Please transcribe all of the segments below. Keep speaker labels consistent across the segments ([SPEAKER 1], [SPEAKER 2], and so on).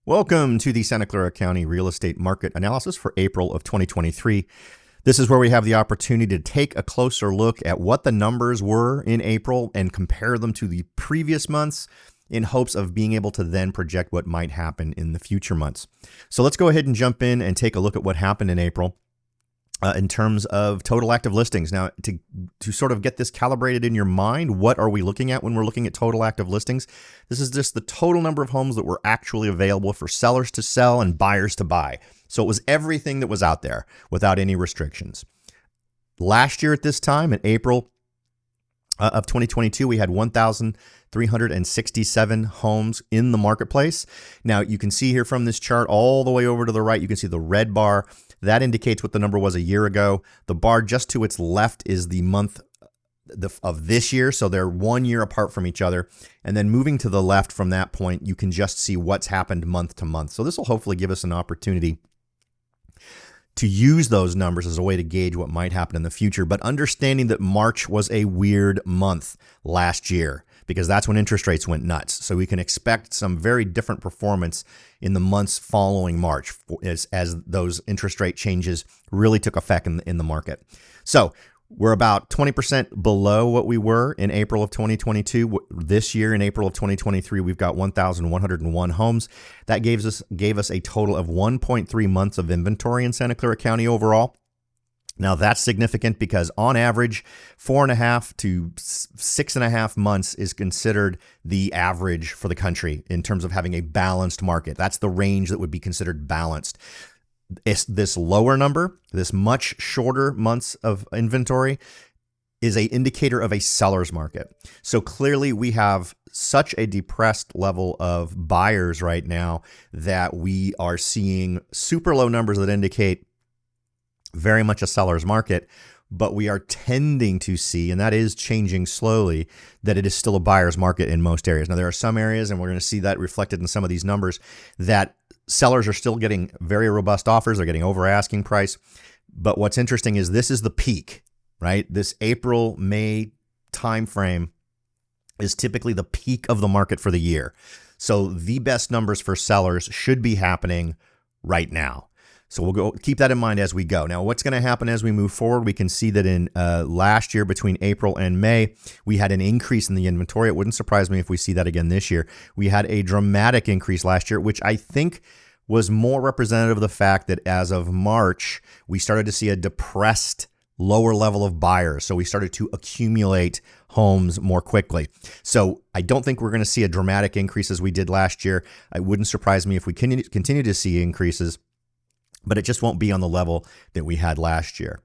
[SPEAKER 1] Welcome to the Santa Clara County Real Estate Market Analysis for April of 2023. This is where we have the opportunity to take a closer look at what the numbers were in April and compare them to the previous months in hopes of being able to then project what might happen in the future months. So let's go ahead and jump in and take a look at what happened in April. In terms of total active listings. Now, to sort of get this calibrated in your mind, what are we looking at when we're looking at total active listings? This is just the total number of homes that were actually available for sellers to sell and buyers to buy. So it was everything that was out there without any restrictions. Last year at this time, in April of 2022, we had 1,367 homes in the marketplace. Now, you can see here from this chart all the way over to the right, you can see the red bar. That indicates what the number was a year ago. The bar just to its left is the month of this year, so they're 1 year apart from each other. And then moving to the left from that point, you can just see what's happened month to month. So this will hopefully give us an opportunity to use those numbers as a way to gauge what might happen in the future, but understanding that March was a weird month last year because that's when interest rates went nuts. So we can expect some very different performance in the months following March as those interest rate changes really took effect in the market. So we're about 20% below what we were in April of 2022. This year, in April of 2023, we've got 1,101 homes. That gave us a total of 1.3 months of inventory in Santa Clara County overall. Now, that's significant because on average, 4.5 to 6.5 months is considered the average for the country in terms of having a balanced market. That's the range that would be considered balanced. This lower number, this much shorter months of inventory, is an indicator of a seller's market. So clearly we have such a depressed level of buyers right now that we are seeing super low numbers that indicate very much a seller's market, but we are tending to see, and that is changing slowly, that it is still a buyer's market in most areas. Now, there are some areas, and we're going to see that reflected in some of these numbers, that sellers are still getting very robust offers. They're getting over asking price. But what's interesting is this is the peak, right? This April, May timeframe is typically the peak of the market for the year. So the best numbers for sellers should be happening right now. So we'll keep that in mind as we go. Now, what's going to happen as we move forward? We can see that in last year, between April and May, we had an increase in the inventory. It wouldn't surprise me if we see that again this year. We had a dramatic increase last year, which I think was more representative of the fact that as of March, we started to see a depressed lower level of buyers. So we started to accumulate homes more quickly. So I don't think we're going to see a dramatic increase as we did last year. It wouldn't surprise me if we continue to see increases, but it just won't be on the level that we had last year.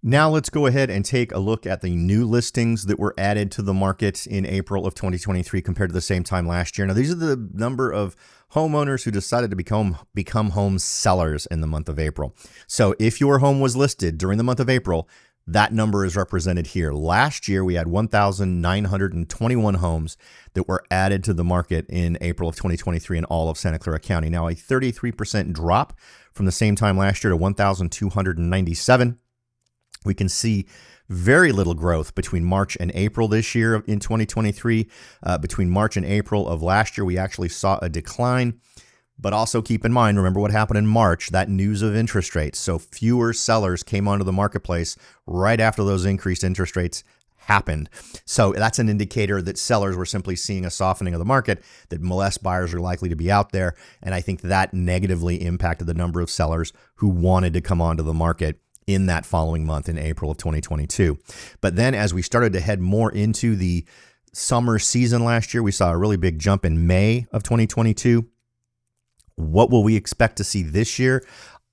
[SPEAKER 1] Now let's go ahead and take a look at the new listings that were added to the market in April of 2023 compared to the same time last year. Now, these are the number of homeowners who decided to become home sellers in the month of April. So if your home was listed during the month of April, that number is represented here. Last year, we had 1,921 homes that were added to the market in April of 2023 in all of Santa Clara County. Now, a 33% drop from the same time last year to 1,297. We can see very little growth between March and April this year in 2023. Between March and April of last year, we actually saw a decline. But also keep in mind, remember what happened in March, that news of interest rates. So fewer sellers came onto the marketplace right after those increased interest rates happened. So that's an indicator that sellers were simply seeing a softening of the market, that less buyers are likely to be out there. And I think that negatively impacted the number of sellers who wanted to come onto the market in that following month in April of 2022. But then as we started to head more into the summer season last year, we saw a really big jump in May of 2022. What will we expect to see this year?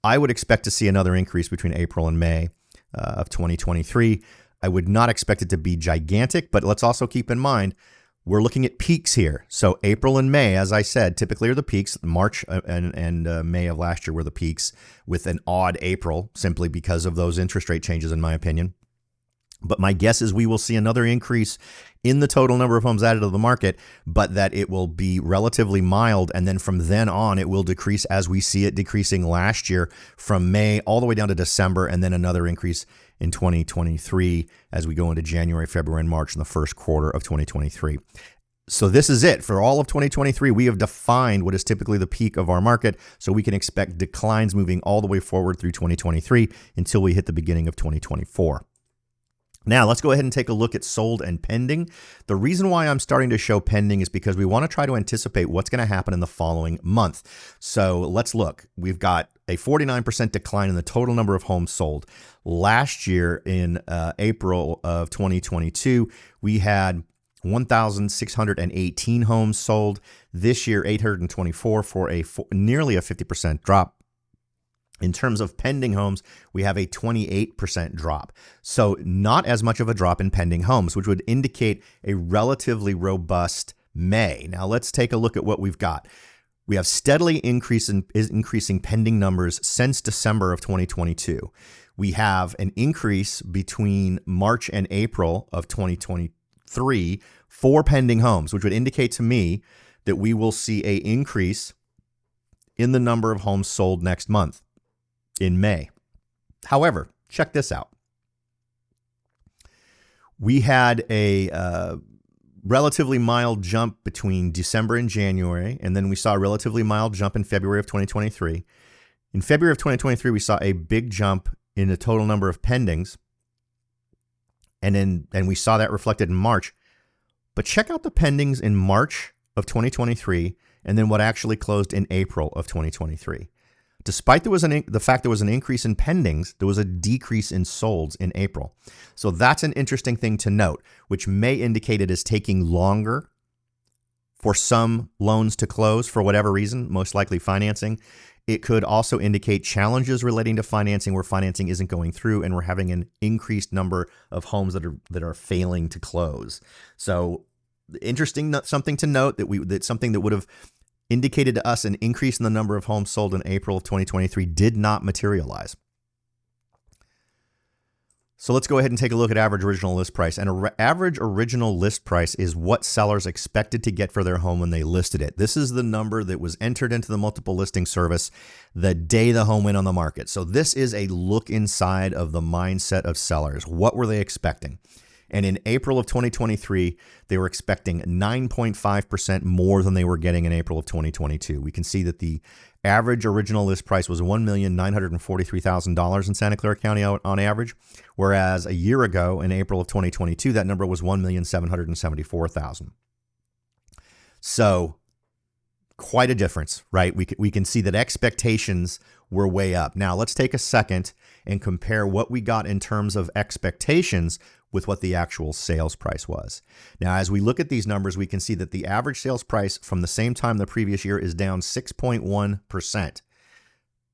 [SPEAKER 1] I would expect to see another increase between April and May of 2023. I would not expect it to be gigantic, but let's also keep in mind, we're looking at peaks here. So April and May, as I said, typically are the peaks. March and May of last year were the peaks with an odd April simply because of those interest rate changes, in my opinion. But my guess is we will see another increase in the total number of homes added to the market, but that it will be relatively mild. And then from then on, it will decrease as we see it decreasing last year from May all the way down to December, and then another increase in 2023 as we go into January, February, and March in the first quarter of 2023. So this is it. For all of 2023, we have defined what is typically the peak of our market, so we can expect declines moving all the way forward through 2023 until we hit the beginning of 2024. Now, let's go ahead and take a look at sold and pending. The reason why I'm starting to show pending is because we want to try to anticipate what's going to happen in the following month. So let's look. We've got a 49% decline in the total number of homes sold. Last year in April of 2022, we had 1,618 homes sold. This year, 824 for nearly a 50% drop. In terms of pending homes, we have a 28% drop. So not as much of a drop in pending homes, which would indicate a relatively robust May. Now let's take a look at what we've got. We have steadily increasing pending numbers since December of 2022. We have an increase between March and April of 2023 for pending homes, which would indicate to me that we will see an increase in the number of homes sold next month in May. However, check this out. We had a relatively mild jump between December and January, and then we saw a relatively mild jump in February of 2023. In February of 2023, we saw a big jump in the total number of pendings, and we saw that reflected in March. But check out the pendings in March of 2023, and then what actually closed in April of 2023. Despite the fact there was an increase in pendings, there was a decrease in solds in April. So that's an interesting thing to note, which may indicate it is taking longer for some loans to close for whatever reason, most likely financing. It could also indicate challenges relating to financing where financing isn't going through and we're having an increased number of homes that are failing to close. So interesting, something to note that something that would have indicated to us an increase in the number of homes sold in April of 2023 did not materialize. So let's go ahead and take a look at average original list price. And average original list price is what sellers expected to get for their home when they listed it. This is the number that was entered into the multiple listing service the day the home went on the market. So this is a look inside of the mindset of sellers. What were they expecting? And in April of 2023, they were expecting 9.5% more than they were getting in April of 2022. We can see that the average original list price was $1,943,000 in Santa Clara County on average, whereas a year ago in April of 2022, that number was $1,774,000. So quite a difference, right? We can see that expectations were way up. Now let's take a second and compare what we got in terms of expectations with what the actual sales price was. Now, as we look at these numbers, we can see that the average sales price from the same time the previous year is down 6.1%.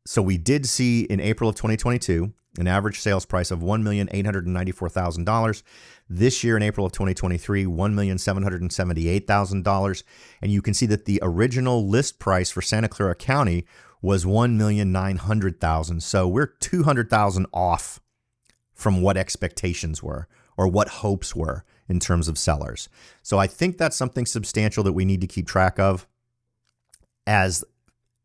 [SPEAKER 1] So we did see in April of 2022 an average sales price of $1,894,000. This year in April of 2023, $1,778,000. And you can see that the original list price for Santa Clara County was $1,900,000. So we're $200,000 off from what expectations were or what hopes were in terms of sellers. So I think that's something substantial that we need to keep track of as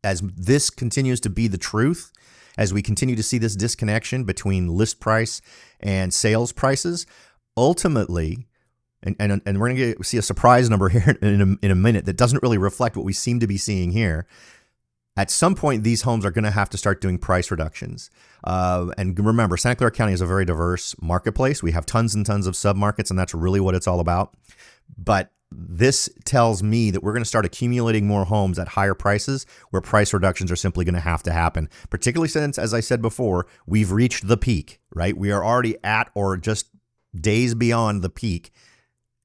[SPEAKER 1] this continues to be the truth, as we continue to see this disconnection between list price and sales prices. Ultimately, and we're going to see a surprise number here in a minute that doesn't really reflect what we seem to be seeing here. At some point, these homes are going to have to start doing price reductions. And remember, Santa Clara County is a very diverse marketplace. We have tons and tons of submarkets, and that's really what it's all about. But this tells me that we're going to start accumulating more homes at higher prices where price reductions are simply going to have to happen, particularly since, as I said before, we've reached the peak, right? We are already at or just days beyond the peak.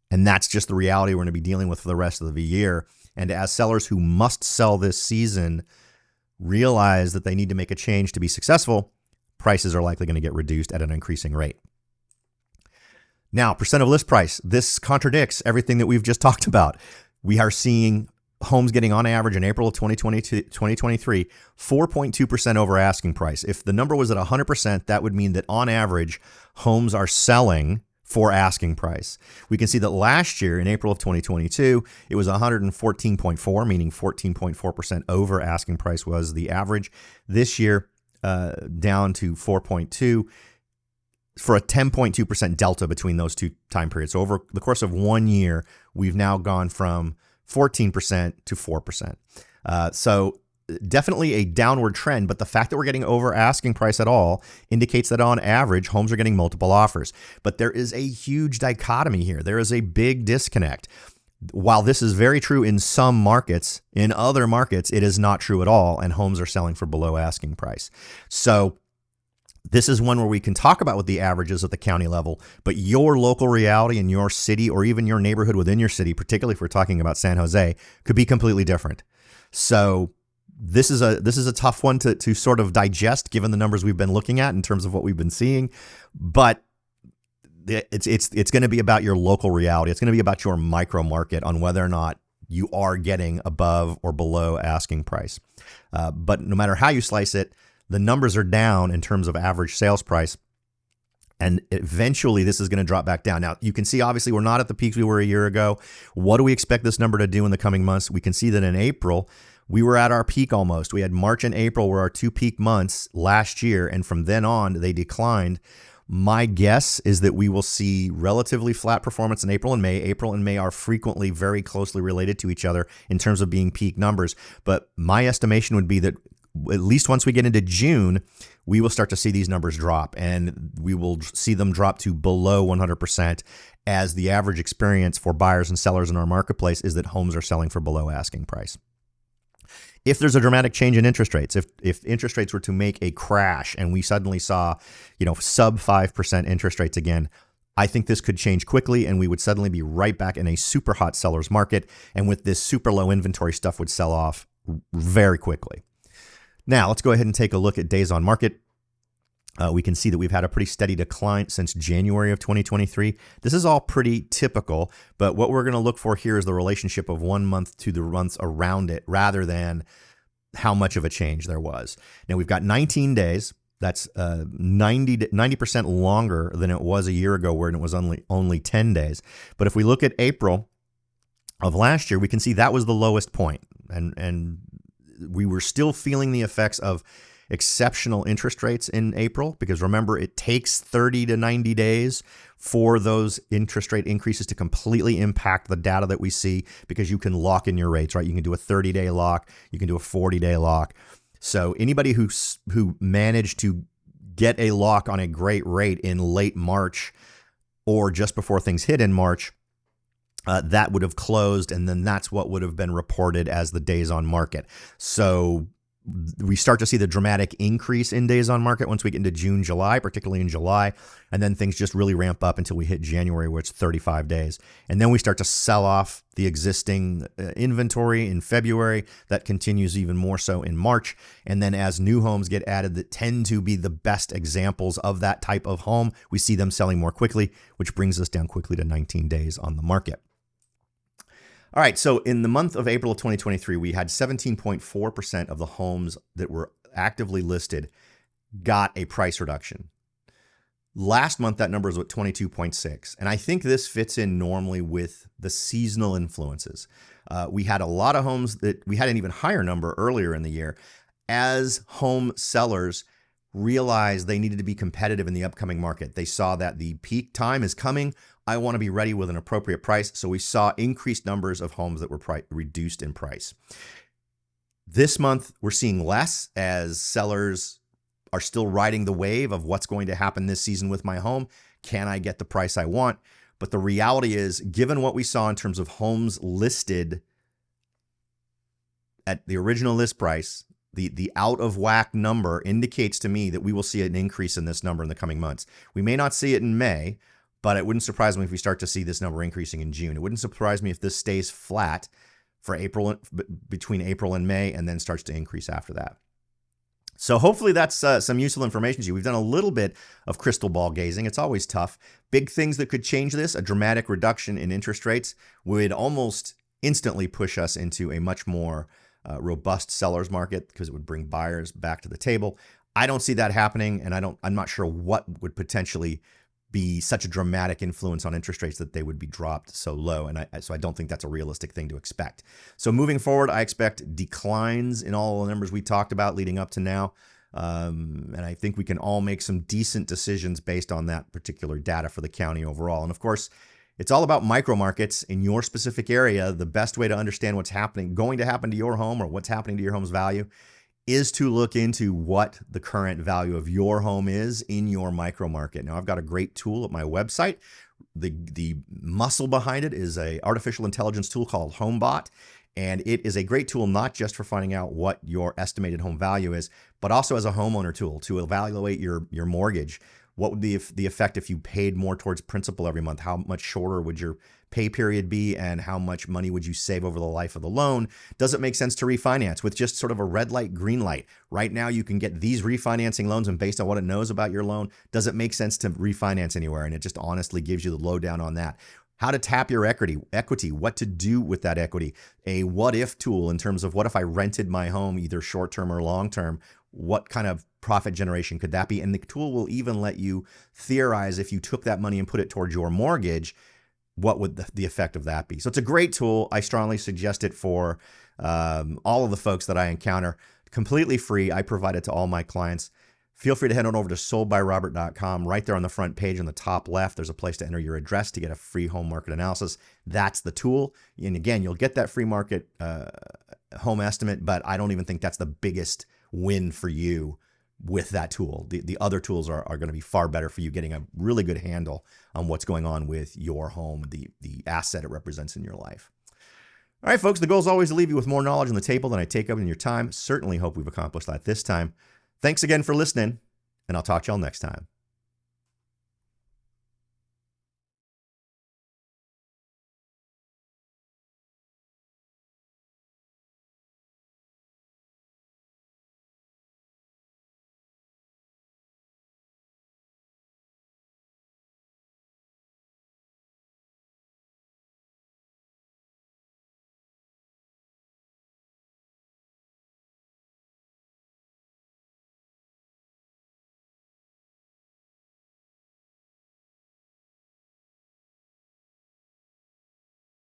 [SPEAKER 1] And that's just the reality we're going to be dealing with for the rest of the year. And as sellers who must sell this season realize that they need to make a change to be successful, prices are likely going to get reduced at an increasing rate. Now, percent of list price. This contradicts everything that we've just talked about. We are seeing homes getting on average in April of 2023, 4.2% over asking price. If the number was at 100%, that would mean that on average, homes are selling for asking price. We can see that last year in April of 2022, it was 114.4, meaning 14.4% over asking price was the average. This year, down to 4.2 for a 10.2% delta between those two time periods. So over the course of 1 year, we've now gone from 14% to 4%. So definitely a downward trend, but the fact that we're getting over asking price at all indicates that on average, homes are getting multiple offers. But there is a huge dichotomy here. There is a big disconnect. While this is very true in some markets, in other markets, it is not true at all, and homes are selling for below asking price. So this is one where we can talk about what the averages at the county level, but your local reality in your city or even your neighborhood within your city, particularly if we're talking about San Jose, could be completely different. So this is a tough one to sort of digest given the numbers we've been looking at in terms of what we've been seeing, but it's going to be about your local reality. It's going to be about your micro market on whether or not you are getting above or below asking price. But no matter how you slice it, the numbers are down in terms of average sales price. And eventually this is going to drop back down. Now, you can see, obviously, we're not at the peaks we were a year ago. What do we expect this number to do in the coming months? We can see that in April, we were at our peak almost. We had March and April were our two peak months last year. And from then on, they declined. My guess is that we will see relatively flat performance in April and May. April and May are frequently very closely related to each other in terms of being peak numbers. But my estimation would be that at least once we get into June, we will start to see these numbers drop, and we will see them drop to below 100% as the average experience for buyers and sellers in our marketplace is that homes are selling for below asking price. If there's a dramatic change in interest rates, if interest rates were to make a crash and we suddenly saw, sub 5% interest rates again, I think this could change quickly and we would suddenly be right back in a super hot seller's market. And with this super low inventory, stuff would sell off very quickly. Now, let's go ahead and take a look at days on market. We can see that we've had a pretty steady decline since January of 2023. This is all pretty typical, but what we're going to look for here is the relationship of 1 month to the months around it rather than how much of a change there was. Now, we've got 19 days. That's 90% longer than it was a year ago when it was only 10 days. But if we look at April of last year, we can see that was the lowest point. And we were still feeling the effects of exceptional interest rates in April, because remember, it takes 30 to 90 days for those interest rate increases to completely impact the data that we see, because you can lock in your rates, right? You can do a 30-day lock, you can do a 40-day lock. So anybody who managed to get a lock on a great rate in late March or just before things hit in March, that would have closed, and then that's what would have been reported as the days on market. So we start to see the dramatic increase in days on market once we get into June, July, particularly in July, and then things just really ramp up until we hit January, where it's 35 days. And then we start to sell off the existing inventory in February. That continues even more so in March. And then as new homes get added that tend to be the best examples of that type of home, we see them selling more quickly, which brings us down quickly to 19 days on the market. All right, so in the month of April of 2023, we had 17.4% of the homes that were actively listed got a price reduction. Last month, that number was at 22.6%. And I think this fits in normally with the seasonal influences. We had a lot of homes that we had an even higher number earlier in the year as home sellers realized they needed to be competitive in the upcoming market. They saw that the peak time is coming. I want to be ready with an appropriate price. So we saw increased numbers of homes that were reduced in price. This month, we're seeing less as sellers are still riding the wave of what's going to happen this season with my home. Can I get the price I want? But the reality is, given what we saw in terms of homes listed at the original list price, the out of whack number indicates to me that we will see an increase in this number in the coming months. We may not see it in May, but it wouldn't surprise me if we start to see this number increasing in June. It wouldn't surprise me if this stays flat for April, between April and May, and then starts to increase after that. So hopefully that's some useful information to you. We've done a little bit of crystal ball gazing. It's always tough. Big things that could change this: a dramatic reduction in interest rates would almost instantly push us into a much more robust seller's market, because it would bring buyers back to the table. I don't see that happening, and I'm not sure what would potentially be such a dramatic influence on interest rates that they would be dropped so low. And so I don't think that's a realistic thing to expect. So moving forward, I expect declines in all the numbers we talked about leading up to now. And I think we can all make some decent decisions based on that particular data for the county overall. And of course, it's all about micro markets in your specific area. The best way to understand what's going to happen to your home or what's happening to your home's value is to look into what the current value of your home is in your micro market. Now, I've got a great tool at my website. The muscle behind it is an artificial intelligence tool called HomeBot. And it is a great tool, not just for finding out what your estimated home value is, but also as a homeowner tool to evaluate your mortgage. What would be the effect if you paid more towards principal every month? How much shorter would your pay period be, and how much money would you save over the life of the loan? Does it make sense to refinance with just sort of a red light, green light? Right now, you can get these refinancing loans, and based on what it knows about your loan, does it make sense to refinance anywhere? And it just honestly gives you the lowdown on that. How to tap your equity, what to do with that equity, a what if tool in terms of what if I rented my home either short term or long term, what kind of profit generation could that be? And the tool will even let you theorize if you took that money and put it towards your mortgage, what would the effect of that be? So it's a great tool. I strongly suggest it for all of the folks that I encounter. Completely free. I provide it to all my clients. Feel free to head on over to soldbyrobert.com. Right there on the front page on the top left, there's a place to enter your address to get a free home market analysis. That's the tool. And again, you'll get that free market home estimate, but I don't even think that's the biggest win for you with that tool. The other tools are going to be far better for you getting a really good handle on what's going on with your home, the asset it represents in your life. All right, folks, the goal is always to leave you with more knowledge on the table than I take up in your time. Certainly hope we've accomplished that this time. Thanks again for listening, and I'll talk to y'all next time.